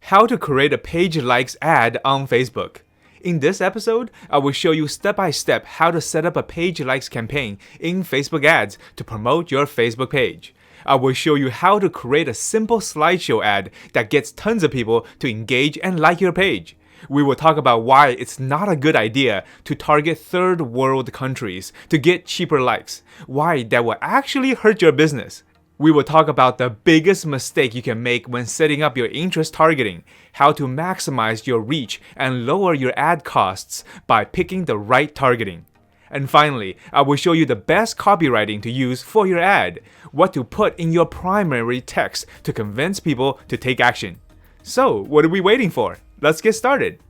How to create a page likes ad on Facebook. In this episode, I will show you step by step how to set up a page likes campaign in Facebook ads to promote your Facebook page. I will show you how to create a simple slideshow ad that gets tons of people to engage and like your page. We will talk about why it's not a good idea to target third world countries to get cheaper likes, why that will actually hurt your business. We will talk about the biggest mistake you can make when setting up your interest targeting, how to maximize your reach and lower your ad costs by picking the right targeting. And finally, I will show you the best copywriting to use for your ad, what to put in your primary text to convince people to take action. So, what are we waiting for? Let's get started.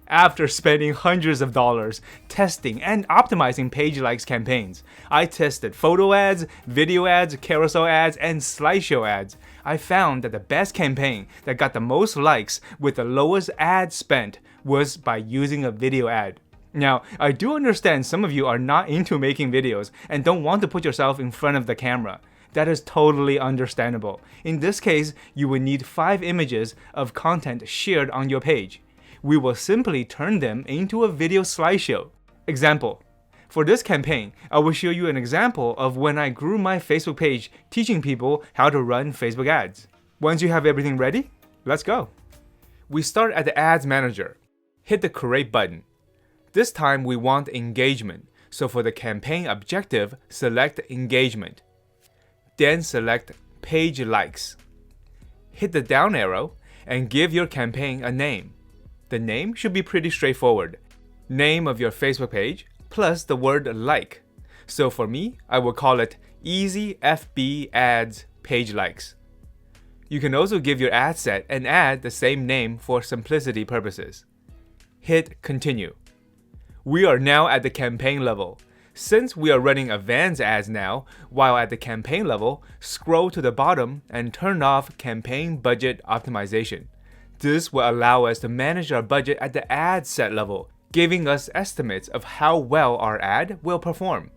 After spending hundreds of dollars testing and optimizing page likes campaigns, I tested photo ads, video ads, carousel ads, and slideshow ads. I found that the best campaign that got the most likes with the lowest ad spent was by using a video ad. Now, I do understand some of you are not into making videos and don't want to put yourself in front of the camera. That is totally understandable. In this case, you will need 5 images of content shared on your page. We will simply turn them into a video slideshow. Example. For this campaign, I will show you an example of when I grew my Facebook page teaching people how to run Facebook ads. Once you have everything ready, let's go. We start at the Ads Manager. Hit the Create button. This time we want engagement, so for the campaign objective, select Engagement. Then select Page Likes. Hit the down arrow and give your campaign a name. The name should be pretty straightforward. Name of your Facebook page plus the word like. So for me, I will call it Easy FB Ads Page Likes. You can also give your ad set and add the same name for simplicity purposes. Hit Continue. We are now at the campaign level. Since we are running advanced ads now, while at the campaign level, scroll to the bottom and turn off Campaign Budget Optimization. This will allow us to manage our budget at the ad set level, giving us estimates of how well our ad will perform.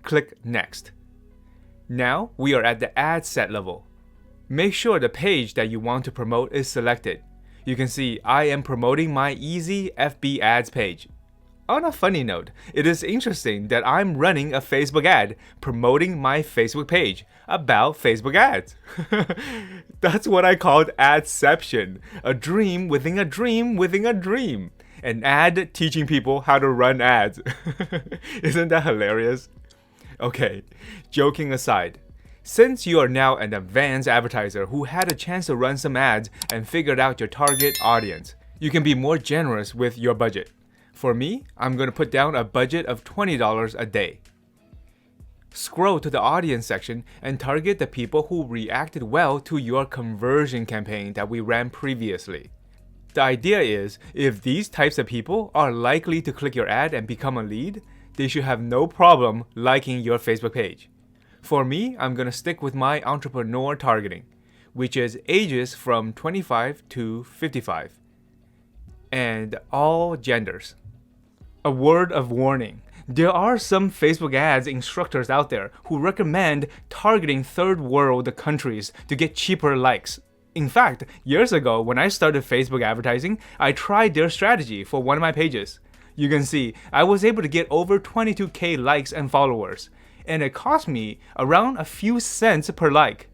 Click Next. Now we are at the ad set level. Make sure the page that you want to promote is selected. You can see I am promoting my Easy FB Ads page. On a funny note, it is interesting that I'm running a Facebook ad promoting my Facebook page about Facebook ads. That's what I called adception, a dream within a dream within a dream. An ad teaching people how to run ads. Isn't that hilarious? Okay, joking aside, since you are now an advanced advertiser who had a chance to run some ads and figured out your target audience, you can be more generous with your budget. For me, I'm going to put down a budget of $20 a day. Scroll to the audience section and target the people who reacted well to your conversion campaign that we ran previously. The idea is, if these types of people are likely to click your ad and become a lead, they should have no problem liking your Facebook page. For me, I'm going to stick with my entrepreneur targeting, which is ages from 25 to 55, and all genders. A word of warning. There are some Facebook ads instructors out there who recommend targeting third world countries to get cheaper likes. In fact, years ago when I started Facebook advertising, I tried their strategy for one of my pages. You can see I was able to get over 22,000 likes and followers, and it cost me around a few cents per like.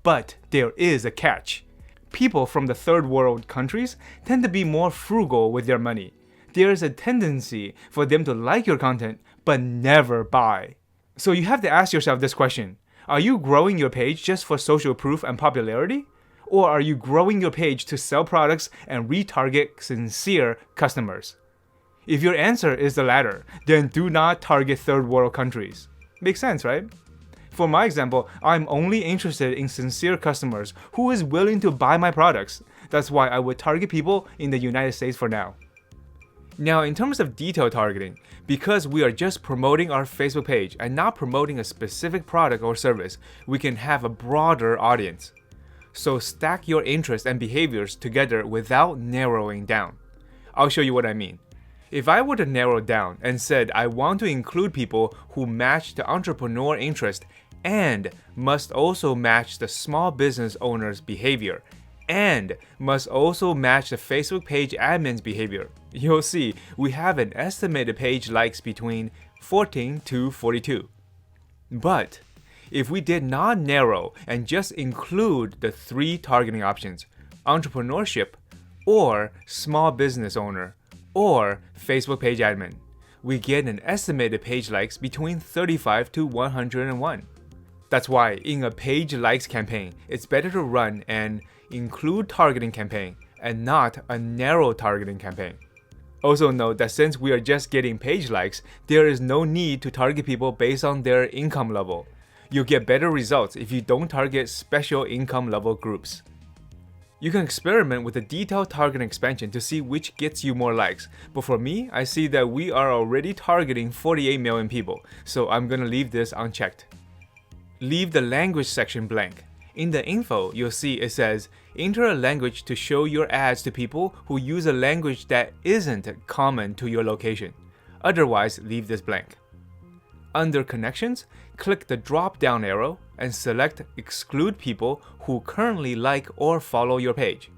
But there is a catch. People from the third world countries tend to be more frugal with their money. There is a tendency for them to like your content, but never buy. So you have to ask yourself this question. Are you growing your page just for social proof and popularity? Or are you growing your page to sell products and retarget sincere customers? If your answer is the latter, then do not target third world countries. Makes sense, right? For my example, I'm only interested in sincere customers who is willing to buy my products. That's why I would target people in the United States for now. Now, in terms of detail targeting, because we are just promoting our Facebook page and not promoting a specific product or service, we can have a broader audience. So stack your interests and behaviors together without narrowing down. I'll show you what I mean. If I were to narrow down and said I want to include people who match the entrepreneur interest and must also match the small business owner's behavior and must also match the Facebook page admin's behavior. You'll see we have an estimated page likes between 14 to 42. But if we did not narrow and just include the 3 targeting options, entrepreneurship, or small business owner, or Facebook page admin, we get an estimated page likes between 35 to 101. That's why in a page likes campaign, it's better to run an include targeting campaign and not a narrow targeting campaign. Also note that since we are just getting page likes, there is no need to target people based on their income level. You'll get better results if you don't target special income level groups. You can experiment with a detailed targeting expansion to see which gets you more likes, but for me, I see that we are already targeting 48 million people, so I'm gonna leave this unchecked. Leave the language section blank. In the info, you'll see it says, enter a language to show your ads to people who use a language that isn't common to your location. Otherwise, leave this blank. Under connections, click the drop-down arrow and select exclude people who currently like or follow your page.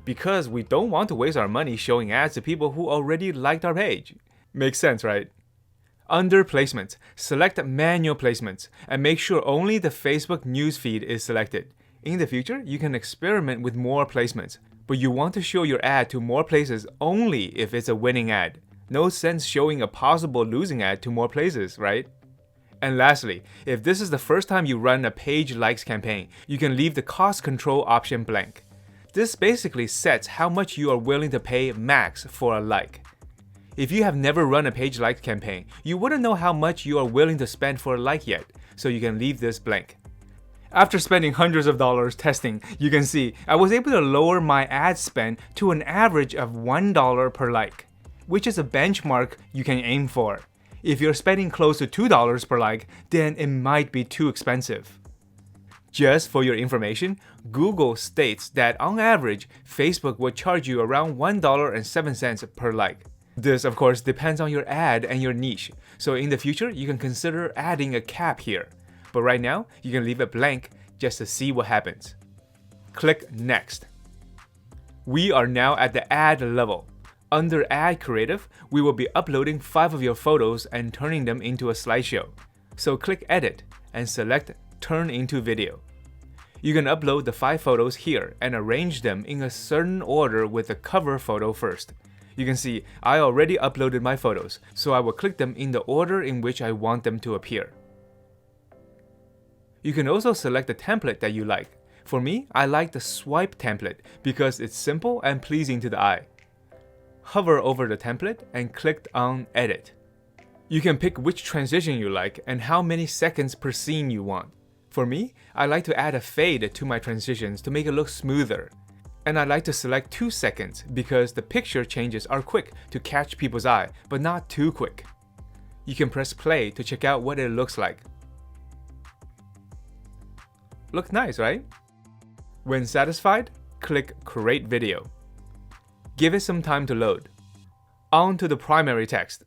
Because we don't want to waste our money showing ads to people who already liked our page. Makes sense, right? Under placements, select manual placements and make sure only the Facebook newsfeed is selected. In the future, you can experiment with more placements, but you want to show your ad to more places only if it's a winning ad. No sense showing a possible losing ad to more places, right? And lastly, if this is the first time you run a page likes campaign, you can leave the cost control option blank. This basically sets how much you are willing to pay max for a like. If you have never run a page likes campaign, you wouldn't know how much you are willing to spend for a like yet, so you can leave this blank. After spending hundreds of dollars testing, you can see I was able to lower my ad spend to an average of $1 per like, which is a benchmark you can aim for. If you're spending close to $2 per like, then it might be too expensive. Just for your information, Google states that on average, Facebook will charge you around $1.07 per like. This, of course, depends on your ad and your niche, so in the future, you can consider adding a cap here. But right now, you can leave it blank just to see what happens. Click Next. We are now at the ad level. Under Ad Creative, we will be uploading 5 of your photos and turning them into a slideshow. So click Edit and select Turn into Video. You can upload the 5 photos here and arrange them in a certain order with the cover photo first. You can see I already uploaded my photos, so I will click them in the order in which I want them to appear. You can also select the template that you like. For me, I like the swipe template because it's simple and pleasing to the eye. Hover over the template and click on Edit. You can pick which transition you like and how many seconds per scene you want. For me, I like to add a fade to my transitions to make it look smoother. And I like to select 2 seconds because the picture changes are quick to catch people's eye, but not too quick. You can press play to check out what it looks like. Looks nice, right? When satisfied, click Create Video. Give it some time to load. On to the primary text.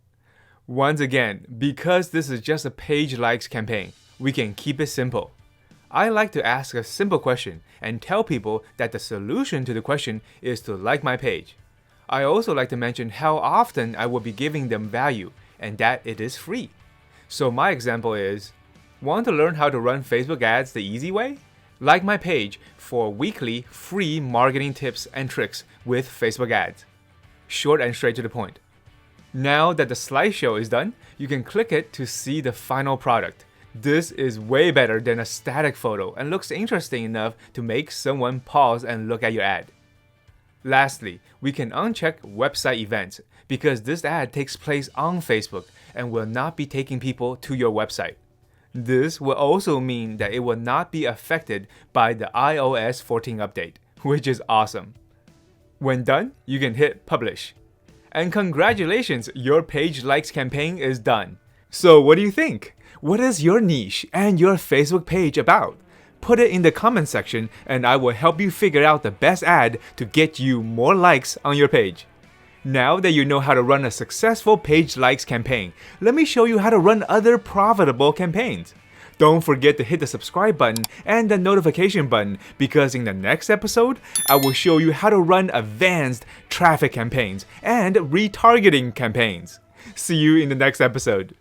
Once again, because this is just a page likes campaign, we can keep it simple. I like to ask a simple question and tell people that the solution to the question is to like my page. I also like to mention how often I will be giving them value and that it is free. So my example is, want to learn how to run Facebook ads the easy way? Like my page for weekly free marketing tips and tricks with Facebook ads. Short and straight to the point. Now that the slideshow is done, you can click it to see the final product. This is way better than a static photo and looks interesting enough to make someone pause and look at your ad. Lastly, we can uncheck website events because this ad takes place on Facebook and will not be taking people to your website. This will also mean that it will not be affected by the iOS 14 update, which is awesome. When done, you can hit publish. And congratulations, your page likes campaign is done. So what do you think? What is your niche and your Facebook page about? Put it in the comment section and I will help you figure out the best ad to get you more likes on your page. Now that you know how to run a successful page likes campaign, let me show you how to run other profitable campaigns. Don't forget to hit the subscribe button and the notification button because in the next episode, I will show you how to run advanced traffic campaigns and retargeting campaigns. See you in the next episode.